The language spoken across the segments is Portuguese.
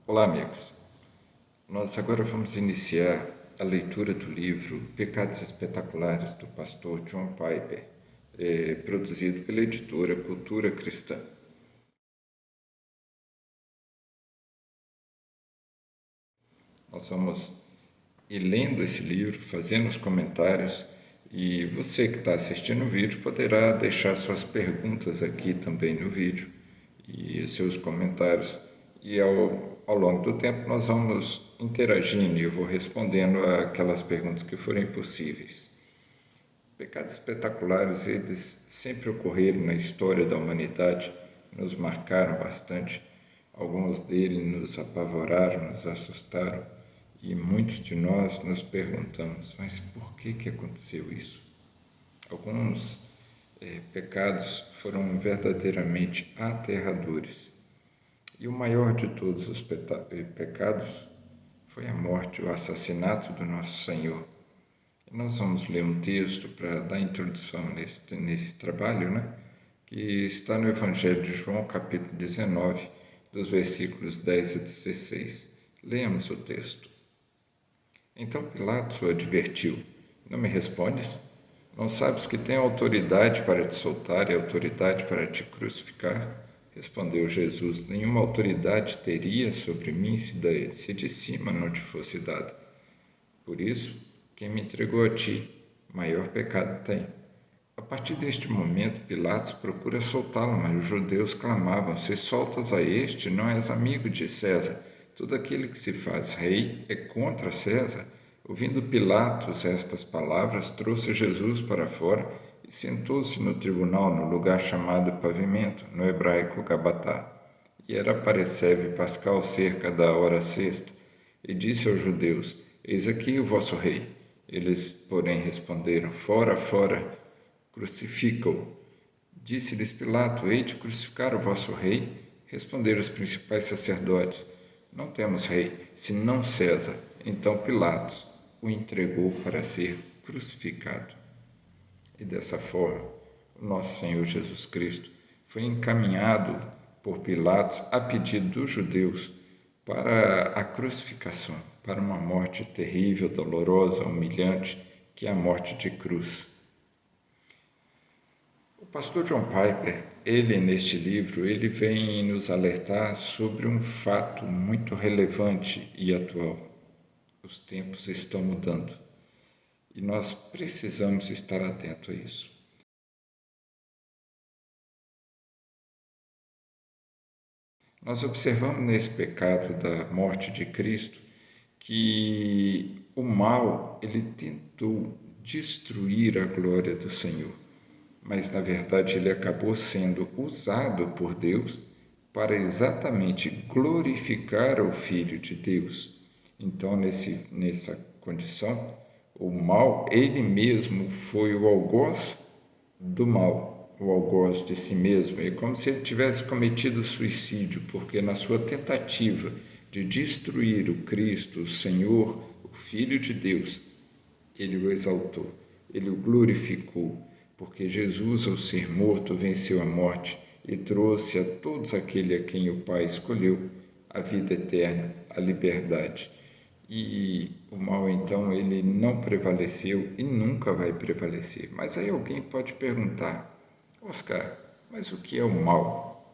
Olá, amigos. Nós agora vamos iniciar a leitura do livro Pecados Espetaculares, do pastor John Piper, produzido pela editora Cultura Cristã. Nós vamos ir lendo esse livro, fazendo os comentários, e você que está assistindo o vídeo poderá deixar suas perguntas aqui também no vídeo e seus comentários. E ao longo do tempo nós vamos interagindo e eu vou respondendo aquelas perguntas que forem possíveis. Pecados espetaculares, eles sempre ocorreram na história da humanidade, nos marcaram bastante. Alguns deles nos apavoraram, nos assustaram e muitos de nós nos perguntamos, mas por que aconteceu isso? Alguns pecados foram verdadeiramente aterradores. E o maior de todos os pecados foi a morte, o assassinato do nosso Senhor. E nós vamos ler um texto para dar introdução nesse trabalho, que está no Evangelho de João, capítulo 19, dos versículos 10 a 16. Leamos o texto. Então Pilatos o advertiu: Não me respondes? Não sabes que tenho autoridade para te soltar e autoridade para te crucificar? Respondeu Jesus: Nenhuma autoridade teria sobre mim se de cima não te fosse dada. Por isso, quem me entregou a ti, maior pecado tem. A partir deste momento, Pilatos procura soltá-lo, mas os judeus clamavam: Se soltas a este, não és amigo de César. Todo aquele que se faz rei é contra César. Ouvindo Pilatos estas palavras, trouxe Jesus para fora e sentou-se no tribunal, no lugar chamado Pavimento, no hebraico Gabatá. E era pareceve pascal cerca da hora sexta. E disse aos judeus: Eis aqui o vosso rei. Eles, porém, responderam: Fora, fora, crucifica-o. Disse-lhes Pilato: Hei de crucificar o vosso rei? Responderam os principais sacerdotes: Não temos rei, senão César. Então Pilatos o entregou para ser crucificado. E dessa forma, o nosso Senhor Jesus Cristo foi encaminhado por Pilatos a pedido dos judeus para a crucificação, para uma morte terrível, dolorosa, humilhante, que é a morte de cruz. O pastor John Piper, neste livro, ele vem nos alertar sobre um fato muito relevante e atual. Os tempos estão mudando e nós precisamos estar atentos a isso. Nós observamos nesse pecado da morte de Cristo que o mal, ele tentou destruir a glória do Senhor, mas na verdade ele acabou sendo usado por Deus para exatamente glorificar o Filho de Deus. Então, nessa condição, o mal, ele mesmo foi o algoz do mal, o algoz de si mesmo. É como se ele tivesse cometido suicídio, porque na sua tentativa de destruir o Cristo, o Senhor, o Filho de Deus, ele o exaltou, ele o glorificou, porque Jesus, ao ser morto, venceu a morte e trouxe a todos aqueles a quem o Pai escolheu a vida eterna, a liberdade. E o mal, então, ele não prevaleceu e nunca vai prevalecer. Mas aí alguém pode perguntar: Oscar, mas o que é o mal?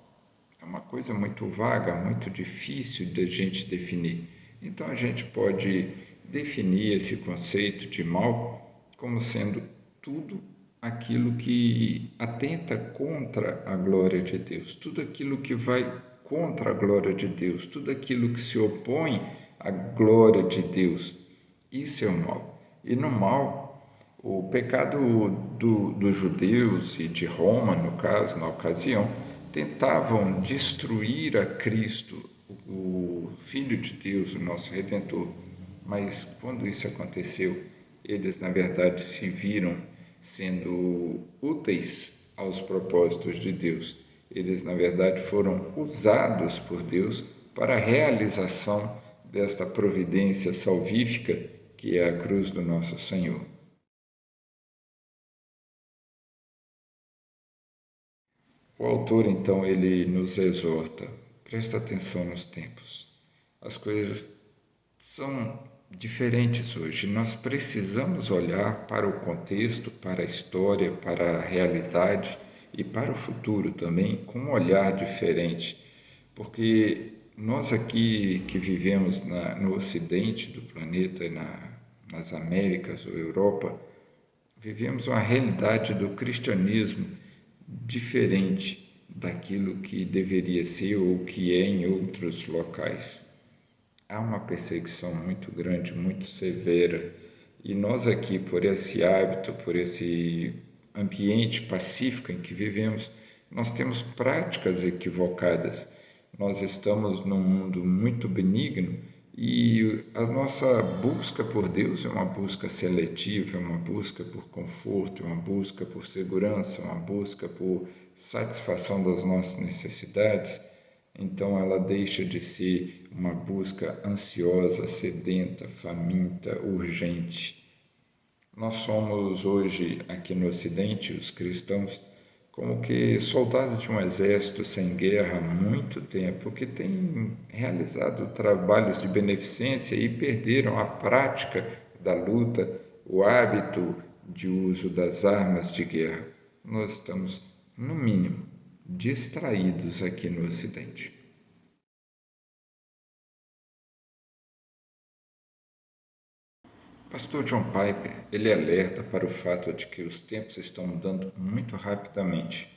É uma coisa muito vaga, muito difícil de a gente definir. Então a gente pode definir esse conceito de mal como sendo tudo aquilo que atenta contra a glória de Deus, tudo aquilo que vai contra a glória de Deus, tudo aquilo que se opõe à glória de Deus. Isso é o mal. E no mal, o pecado dos judeus e de Roma, no caso, na ocasião, tentavam destruir a Cristo, o Filho de Deus, o nosso Redentor. Mas quando isso aconteceu, eles na verdade se viram sendo úteis aos propósitos de Deus. Eles na verdade foram usados por Deus para a realização desta providência salvífica que é a cruz do nosso Senhor. O autor, então, ele nos exorta: presta atenção nos tempos. As coisas são diferentes hoje. Nós precisamos olhar para o contexto, para a história, para a realidade e para o futuro também com um olhar diferente, porque nós aqui que vivemos no ocidente do planeta, nas Américas ou Europa, vivemos uma realidade do cristianismo diferente daquilo que deveria ser ou que é em outros locais. Há uma perseguição muito grande, muito severa, e nós aqui, por esse hábito, por esse ambiente pacífico em que vivemos, nós temos práticas equivocadas. Nós estamos num mundo muito benigno e a nossa busca por Deus é uma busca seletiva, é uma busca por conforto, é uma busca por segurança, é uma busca por satisfação das nossas necessidades. Então ela deixa de ser uma busca ansiosa, sedenta, faminta, urgente. Nós somos hoje, aqui no Ocidente, os cristãos, como que soldados de um exército sem guerra há muito tempo, que têm realizado trabalhos de beneficência e perderam a prática da luta, o hábito de uso das armas de guerra. Nós estamos, no mínimo, distraídos aqui no Ocidente. Pastor John Piper, ele alerta para o fato de que os tempos estão mudando muito rapidamente,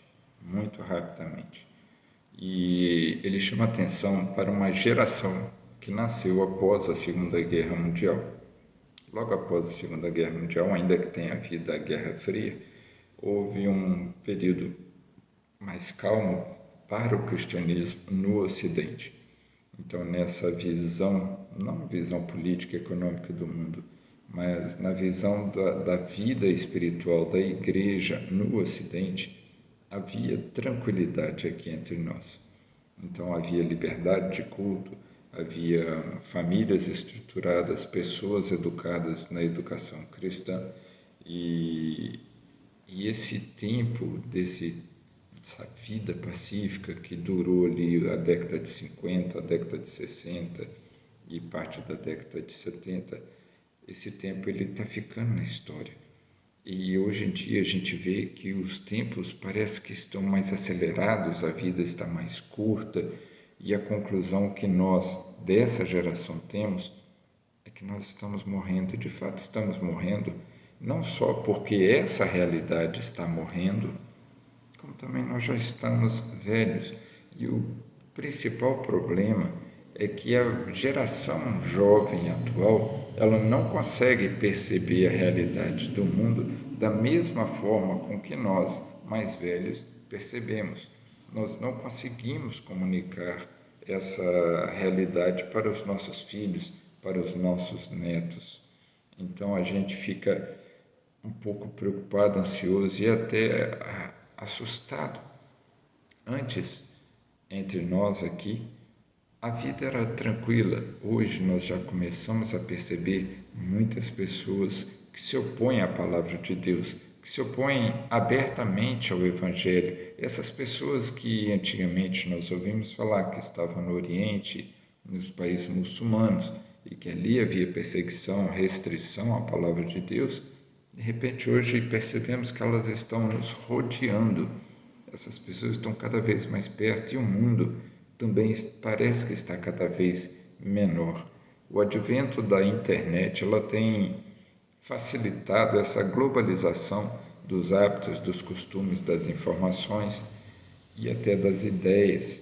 muito rapidamente. E ele chama atenção para uma geração que nasceu após a Segunda Guerra Mundial. Logo após a Segunda Guerra Mundial, ainda que tenha havido a Guerra Fria, houve um período mais calmo para o cristianismo no Ocidente. Então, nessa visão, não visão política e econômica do mundo, mas na visão da vida espiritual da igreja no Ocidente, havia tranquilidade aqui entre nós. Então, havia liberdade de culto, havia famílias estruturadas, pessoas educadas na educação cristã, e esse tempo dessa vida pacífica que durou ali a década de 50, a década de 60 e parte da década de 70, esse tempo ele está ficando na história. E hoje em dia a gente vê que os tempos parece que estão mais acelerados, a vida está mais curta, e a conclusão que nós dessa geração temos é que nós estamos morrendo, de fato estamos morrendo, não só porque essa realidade está morrendo, como também nós já estamos velhos. E o principal problema é que a geração jovem atual, ela não consegue perceber a realidade do mundo da mesma forma com que nós, mais velhos, percebemos. Nós não conseguimos comunicar essa realidade para os nossos filhos, para os nossos netos. Então a gente fica um pouco preocupado, ansioso e até assustado. Antes, entre nós aqui, a vida era tranquila. Hoje nós já começamos a perceber muitas pessoas que se opõem à palavra de Deus, que se opõem abertamente ao Evangelho. Essas pessoas que antigamente nós ouvimos falar que estavam no Oriente, nos países muçulmanos, e que ali havia perseguição, restrição à palavra de Deus, de repente hoje percebemos que elas estão nos rodeando. Essas pessoas estão cada vez mais perto e o mundo também parece que está cada vez menor. O advento da internet, ela tem facilitado essa globalização dos hábitos, dos costumes, das informações e até das ideias.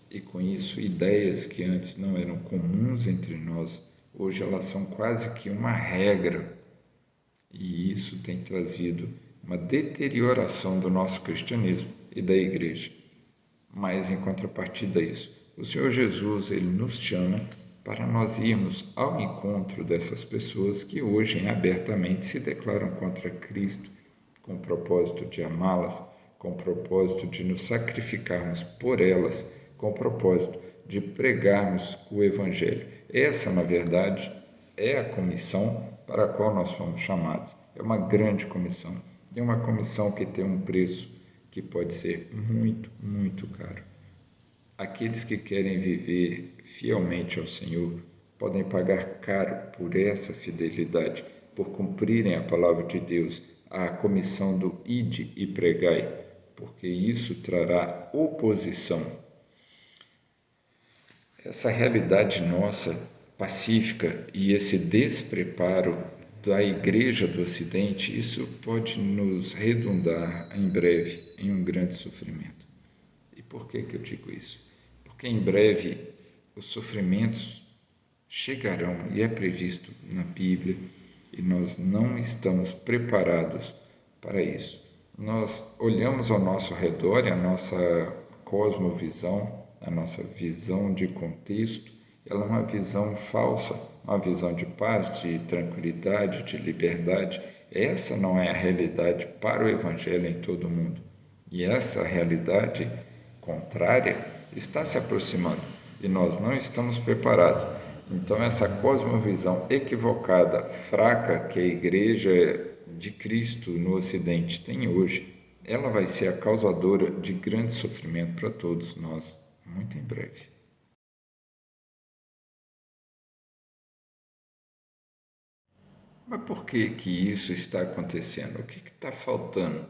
E com isso, ideias que antes não eram comuns entre nós, hoje elas são quase que uma regra. E isso tem trazido uma deterioração do nosso cristianismo e da igreja. Mas, em contrapartida a isso, o Senhor Jesus, ele nos chama para nós irmos ao encontro dessas pessoas que hoje abertamente se declaram contra Cristo, com o propósito de amá-las, com o propósito de nos sacrificarmos por elas, com o propósito de pregarmos o Evangelho. Essa, na verdade, é a comissão para a qual nós fomos chamados. É uma grande comissão, e é uma comissão que tem um preço que pode ser muito, muito caro. Aqueles que querem viver fielmente ao Senhor podem pagar caro por essa fidelidade, por cumprirem a palavra de Deus, a comissão do ide e pregai, porque isso trará oposição. Essa realidade nossa, pacífica, e esse despreparo da Igreja do Ocidente, isso pode nos redundar em breve em um grande sofrimento. E por que eu digo isso? Porque em breve os sofrimentos chegarão, e é previsto na Bíblia, e nós não estamos preparados para isso. Nós olhamos ao nosso redor e a nossa cosmovisão, a nossa visão de contexto, ela é uma visão falsa, uma visão de paz, de tranquilidade, de liberdade. Essa não é a realidade para o Evangelho em todo o mundo. E essa realidade contrária está se aproximando e nós não estamos preparados. Então, essa cosmovisão equivocada, fraca que a Igreja de Cristo no Ocidente tem hoje, ela vai ser a causadora de grande sofrimento para todos nós, muito em breve. Mas por que isso está acontecendo? O que está faltando?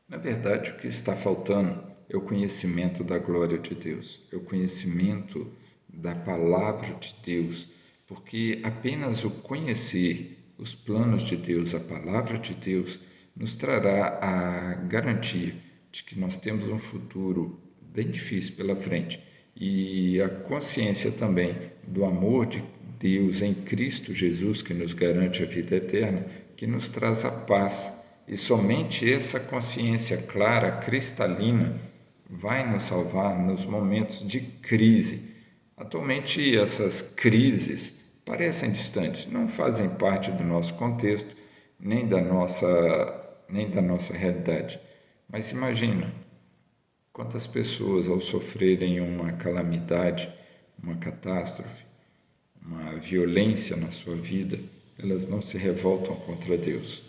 Na verdade, o que está faltando é o conhecimento da glória de Deus, é o conhecimento da palavra de Deus, porque apenas o conhecer os planos de Deus, a palavra de Deus, nos trará a garantia de que nós temos um futuro bem difícil pela frente e a consciência também do amor de Deus em Cristo Jesus, que nos garante a vida eterna, que nos traz a paz. E somente essa consciência clara, cristalina, vai nos salvar nos momentos de crise. Atualmente, essas crises parecem distantes, não fazem parte do nosso contexto, nem da nossa realidade. Mas imagina quantas pessoas, ao sofrerem uma calamidade, uma catástrofe, uma violência na sua vida, elas não se revoltam contra Deus.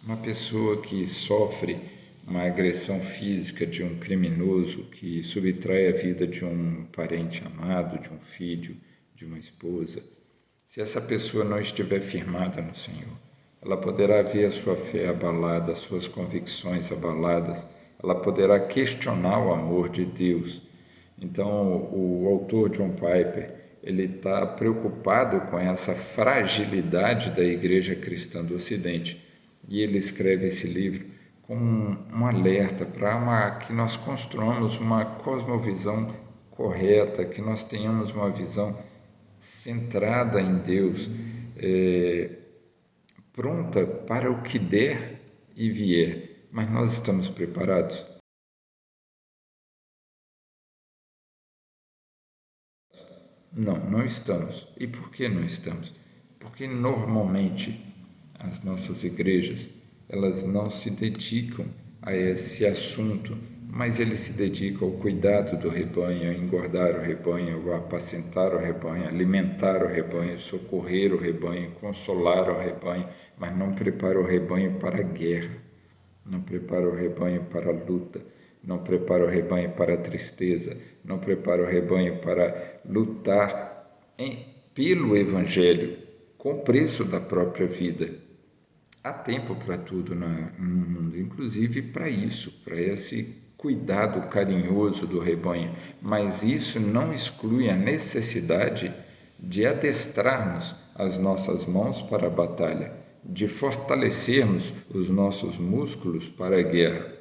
Uma pessoa que sofre uma agressão física de um criminoso que subtrai a vida de um parente amado, de um filho, de uma esposa, se essa pessoa não estiver firmada no Senhor, ela poderá ver a sua fé abalada, as suas convicções abaladas, ela poderá questionar o amor de Deus. Então, o autor John Piper, ele está preocupado com essa fragilidade da Igreja Cristã do Ocidente, e ele escreve esse livro com um alerta para que nós construamos uma cosmovisão correta, que nós tenhamos uma visão centrada em Deus, pronta para o que der e vier. Mas nós estamos preparados? Não estamos. E por que não estamos? Porque normalmente as nossas igrejas, elas não se dedicam a esse assunto, mas eles se dedicam ao cuidado do rebanho, a engordar o rebanho, a apacentar o rebanho, a alimentar o rebanho, socorrer o rebanho, consolar o rebanho, mas não prepara o rebanho para a guerra, não prepara o rebanho para a luta, não prepara o rebanho para a tristeza, não prepara o rebanho para lutar pelo Evangelho, com o preço da própria vida. Há tempo para tudo no mundo, inclusive para isso, para esse cuidado carinhoso do rebanho, mas isso não exclui a necessidade de adestrarmos as nossas mãos para a batalha, de fortalecermos os nossos músculos para a guerra.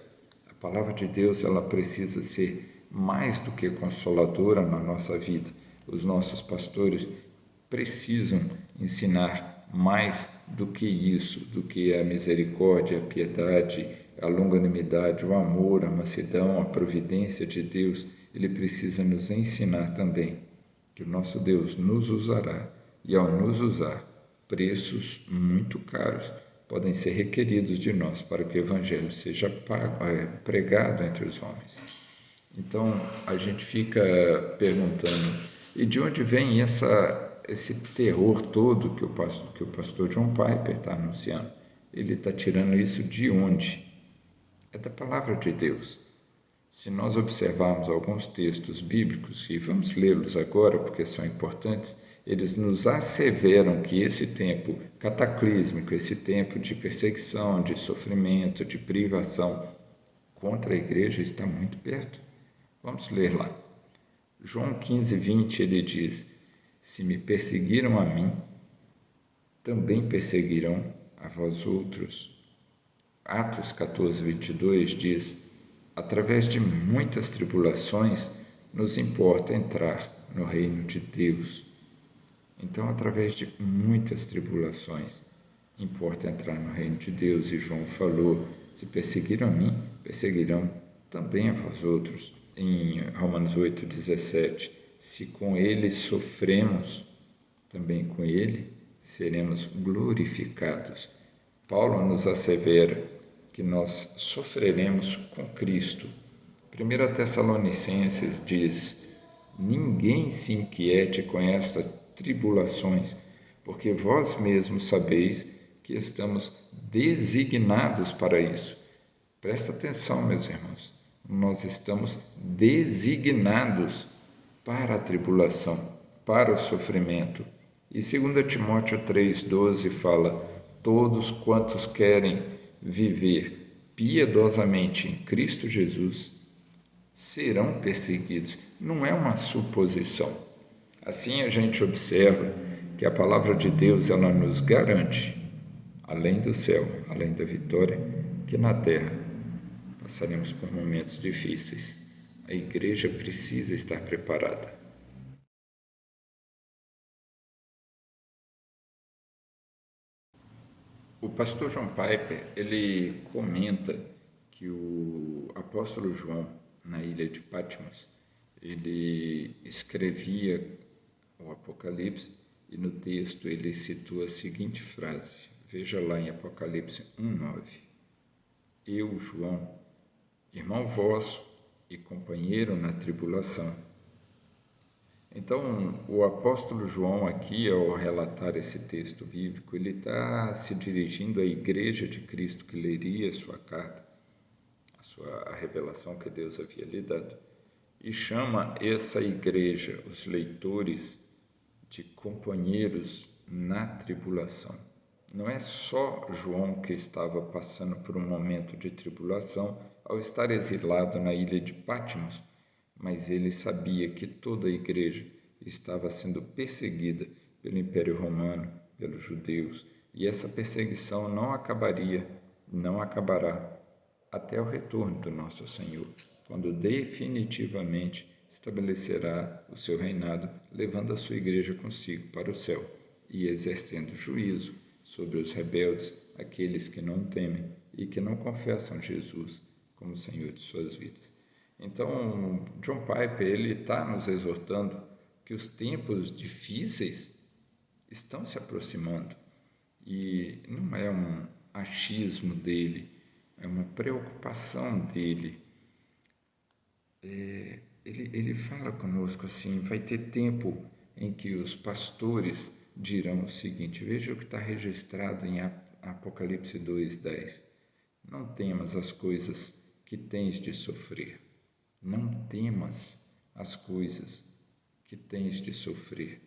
A palavra de Deus, ela precisa ser mais do que consoladora na nossa vida. Os nossos pastores precisam ensinar mais do que isso, do que a misericórdia, a piedade, a longanimidade, o amor, a mansidão, a providência de Deus. Ele precisa nos ensinar também que o nosso Deus nos usará e, ao nos usar, preços muito caros podem ser requeridos de nós para que o Evangelho seja pregado entre os homens. Então, a gente fica perguntando, e de onde vem esse terror todo que o pastor John Piper está anunciando? Ele está tirando isso de onde? É da palavra de Deus. Se nós observarmos alguns textos bíblicos, e vamos lê-los agora porque são importantes, eles nos asseveram que esse tempo cataclísmico, esse tempo de perseguição, de sofrimento, de privação contra a igreja está muito perto. Vamos ler lá. João 15, 20, ele diz: se me perseguiram a mim, também perseguirão a vós outros. Atos 14, 22 diz: através de muitas tribulações nos importa entrar no reino de Deus. Então, através de muitas tribulações, importa entrar no reino de Deus. E João falou: se perseguiram a mim, perseguirão também a vós outros. Em Romanos 8, 17, se com ele sofremos, também com ele seremos glorificados. Paulo nos assevera que nós sofreremos com Cristo. 1 Tessalonicenses diz: ninguém se inquiete com estas tribulações, porque vós mesmos sabeis que estamos designados para isso. Presta atenção, meus irmãos, nós estamos designados para a tribulação, para o sofrimento. E 2 Timóteo 3,12 fala: todos quantos querem viver piedosamente em Cristo Jesus serão perseguidos. Não é uma suposição. Assim a gente observa que a palavra de Deus ela nos garante, além do céu, além da vitória, que na terra passaremos por momentos difíceis. A igreja precisa estar preparada. O pastor John Piper, ele comenta que o apóstolo João, na ilha de Patmos, ele escrevia o Apocalipse e no texto ele citou a seguinte frase, veja lá em Apocalipse 1:9. Eu, João, irmão vosso e companheiro na tribulação. Então, o apóstolo João aqui, ao relatar esse texto bíblico, ele está se dirigindo à igreja de Cristo que leria sua carta, a revelação que Deus havia lhe dado, e chama essa igreja, os leitores, de companheiros na tribulação. Não é só João que estava passando por um momento de tribulação ao estar exilado na ilha de Patmos, mas ele sabia que toda a igreja estava sendo perseguida pelo Império Romano, pelos judeus, e essa perseguição não acabará até o retorno do nosso Senhor, quando definitivamente estabelecerá o seu reinado, levando a sua igreja consigo para o céu e exercendo juízo sobre os rebeldes, aqueles que não temem e que não confessam Jesus como Senhor de suas vidas. Então, John Piper, ele está nos exortando que os tempos difíceis estão se aproximando e não é um achismo dele, é uma preocupação dele. Ele fala conosco assim, vai ter tempo em que os pastores dirão o seguinte, veja o que está registrado em Apocalipse 2:10. Não temas as coisas que tens de sofrer. Não temas as coisas que tens de sofrer.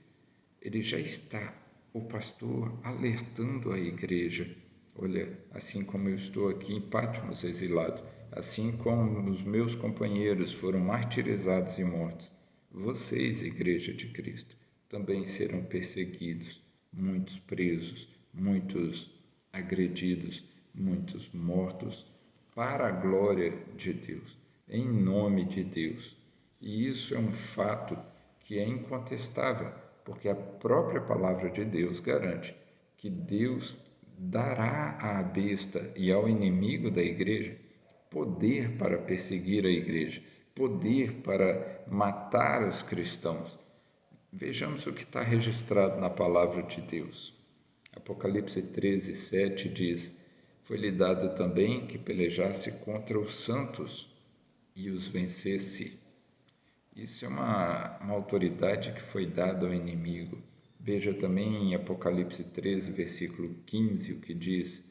Ele já está, o pastor, alertando a igreja. Olha, assim como eu estou aqui em Patmos exilado, assim como os meus companheiros foram martirizados e mortos, vocês, igreja de Cristo, também serão perseguidos, muitos presos, muitos agredidos, muitos mortos, para a glória de Deus, em nome de Deus. E isso é um fato que é incontestável, porque a própria palavra de Deus garante que Deus dará à besta e ao inimigo da igreja poder para perseguir a igreja, poder para matar os cristãos. Vejamos o que está registrado na palavra de Deus. Apocalipse 13:7 diz: foi-lhe dado também que pelejasse contra os santos e os vencesse. Isso é uma autoridade que foi dada ao inimigo. Veja também em Apocalipse 13, versículo 15, o que diz: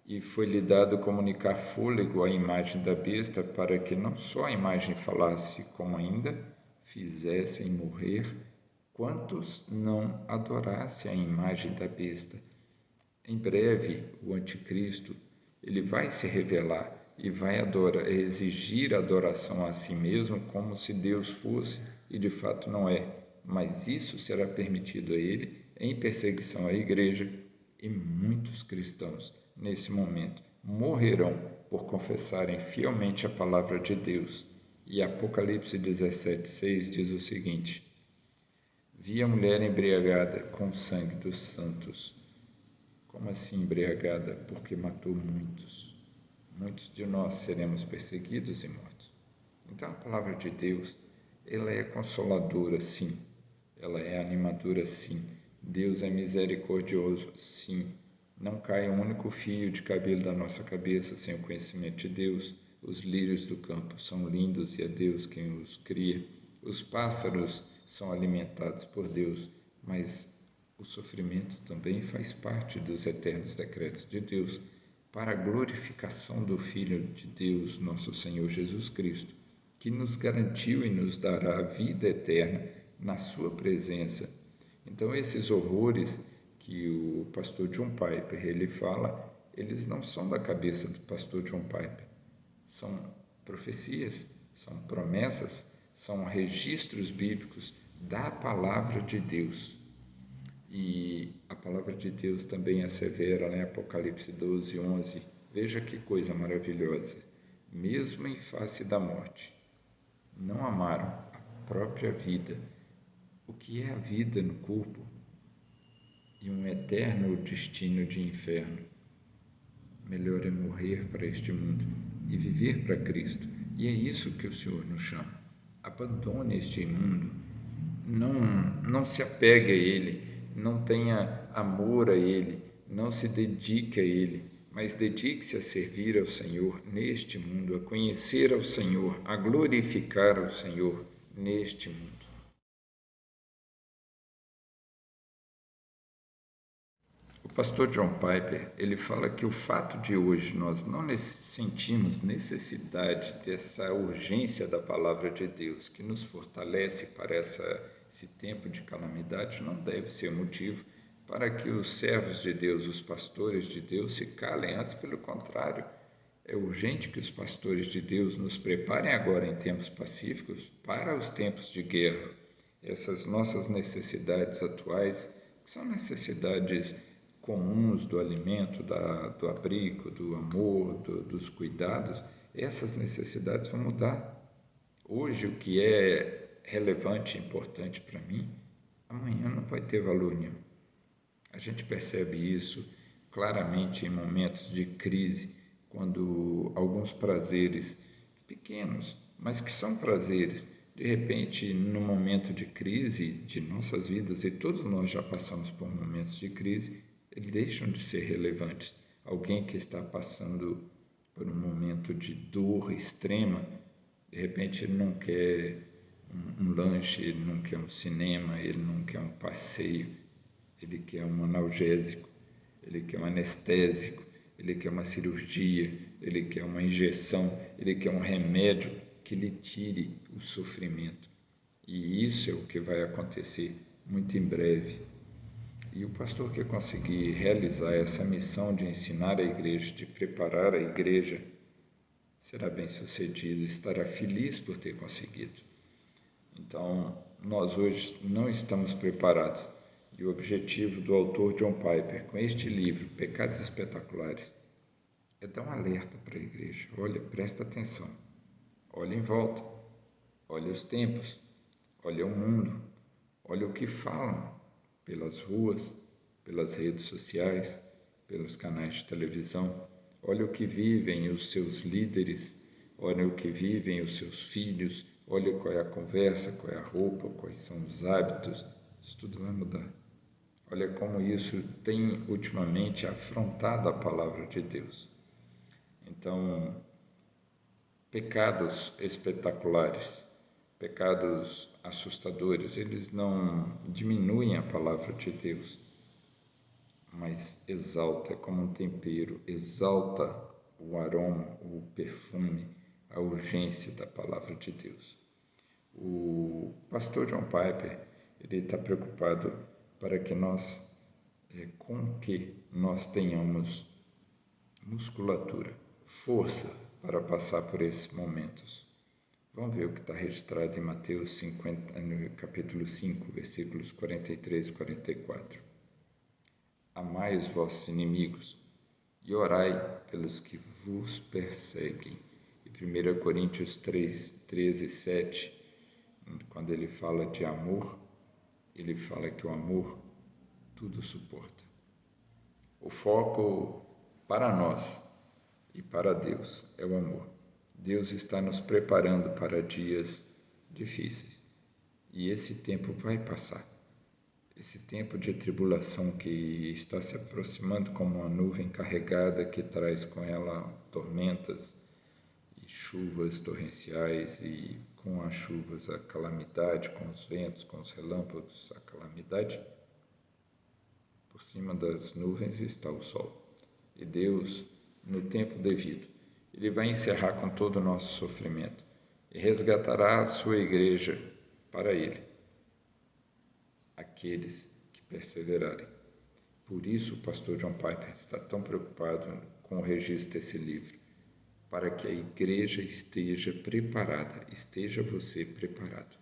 e foi-lhe dado comunicar fôlego à imagem da besta, para que não só a imagem falasse, como ainda fizessem morrer quantos não adorassem a imagem da besta. Em breve, o anticristo, ele vai se revelar e vai exigir adoração a si mesmo como se Deus fosse, e de fato não é. Mas isso será permitido a ele em perseguição à igreja, e muitos cristãos, nesse momento, morrerão por confessarem fielmente a palavra de Deus. E Apocalipse 17:6 diz o seguinte: vi a mulher embriagada com o sangue dos santos. Como assim embriagada? Porque matou muitos. Muitos de nós seremos perseguidos e mortos. Então a palavra de Deus, ela é consoladora, sim. Ela é animadora, sim. Deus é misericordioso, sim. Não cai um único fio de cabelo da nossa cabeça sem o conhecimento de Deus. Os lírios do campo são lindos e é Deus quem os cria. Os pássaros são alimentados por Deus, mas o sofrimento também faz parte dos eternos decretos de Deus para a glorificação do Filho de Deus, nosso Senhor Jesus Cristo, que nos garantiu e nos dará a vida eterna na sua presença. Então, esses horrores que o pastor John Piper ele fala, eles não são da cabeça do pastor John Piper. São profecias, são promessas, são registros bíblicos da palavra de Deus. E a palavra de Deus também assevera, né? Apocalipse 12:11. Veja que coisa maravilhosa. Mesmo em face da morte, não amaram a própria vida. O que é a vida no corpo? E um eterno destino de inferno. Melhor é morrer para este mundo e viver para Cristo. E é isso que o Senhor nos chama. Abandone este mundo. Não se apegue a ele, não tenha amor a ele, não se dedique a ele, mas dedique-se a servir ao Senhor neste mundo, a conhecer ao Senhor, a glorificar ao Senhor neste mundo. O pastor John Piper, ele fala que o fato de hoje nós não sentimos necessidade dessa urgência da palavra de Deus que nos fortalece para esse tempo de calamidade não deve ser motivo para que os servos de Deus, os pastores de Deus se calem, antes pelo contrário. É urgente que os pastores de Deus nos preparem agora em tempos pacíficos para os tempos de guerra. Essas nossas necessidades atuais, que são necessidades comuns do alimento, do abrigo, do amor, dos cuidados, essas necessidades vão mudar. Hoje o que é relevante e importante para mim, amanhã não vai ter valor nenhum. A gente percebe isso claramente em momentos de crise, quando alguns prazeres pequenos, mas que são prazeres, de repente, no momento de crise de nossas vidas, e todos nós já passamos por momentos de crise, eles deixam de ser relevantes. Alguém que está passando por um momento de dor extrema, de repente ele não quer um lanche, ele não quer um cinema, ele não quer um passeio, ele quer um analgésico, ele quer um anestésico, ele quer uma cirurgia, ele quer uma injeção, ele quer um remédio que lhe tire o sofrimento. E isso é o que vai acontecer muito em breve. E o pastor que conseguir realizar essa missão de ensinar a igreja, de preparar a igreja, será bem-sucedido, estará feliz por ter conseguido. Então, nós hoje não estamos preparados. E o objetivo do autor John Piper, com este livro, Pecados Espetaculares, é dar um alerta para a igreja. Olha, presta atenção. Olha em volta. Olha os tempos. Olha o mundo. Olha o que falam pelas ruas, pelas redes sociais, pelos canais de televisão. Olha o que vivem os seus líderes, olha o que vivem os seus filhos, olha qual é a conversa, qual é a roupa, quais são os hábitos. Isso tudo vai mudar. Olha como isso tem ultimamente afrontado a palavra de Deus. Então, pecados espetaculares, pecados assustadores, eles não diminuem a palavra de Deus, mas exalta como um tempero, exalta o aroma, o perfume, a urgência da palavra de Deus. O pastor John Piper, ele está preocupado para que nós, com que nós tenhamos musculatura, força para passar por esses momentos. Vamos ver o que está registrado em Mateus 50, no capítulo 5, versículos 43 e 44. Amai os vossos inimigos e orai pelos que vos perseguem. E 1 Coríntios 3, 13 e 7, quando ele fala de amor, ele fala que o amor tudo suporta. O foco para nós e para Deus é o amor. Deus está nos preparando para dias difíceis e esse tempo vai passar. Esse tempo de tribulação que está se aproximando como uma nuvem carregada que traz com ela tormentas e chuvas torrenciais, e com as chuvas a calamidade, com os ventos, com os relâmpagos a calamidade. Por cima das nuvens está o sol. E Deus, no tempo devido, Ele vai encerrar com todo o nosso sofrimento e resgatará a sua igreja para Ele, aqueles que perseverarem. Por isso o pastor John Piper está tão preocupado com o registro desse livro, para que a igreja esteja preparada, esteja você preparado.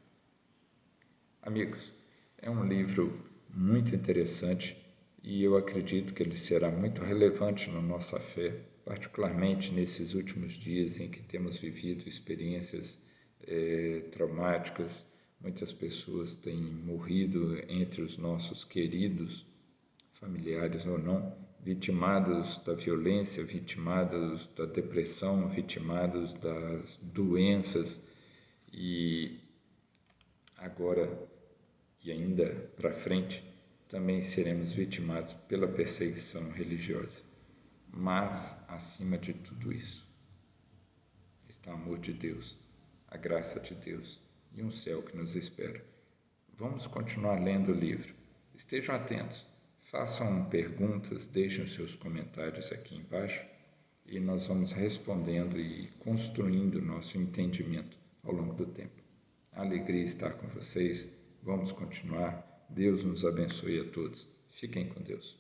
Amigos, é um livro muito interessante e eu acredito que ele será muito relevante na nossa fé, particularmente nesses últimos dias em que temos vivido experiências traumáticas. Muitas pessoas têm morrido entre os nossos queridos, familiares ou não, vitimados da violência, vitimados da depressão, vitimados das doenças, e agora e ainda para frente também seremos vitimados pela perseguição religiosa. Mas, acima de tudo isso, está o amor de Deus, a graça de Deus e um céu que nos espera. Vamos continuar lendo o livro. Estejam atentos, façam perguntas, deixem os seus comentários aqui embaixo e nós vamos respondendo e construindo o nosso entendimento ao longo do tempo. A alegria estar com vocês. Vamos continuar. Deus nos abençoe a todos. Fiquem com Deus.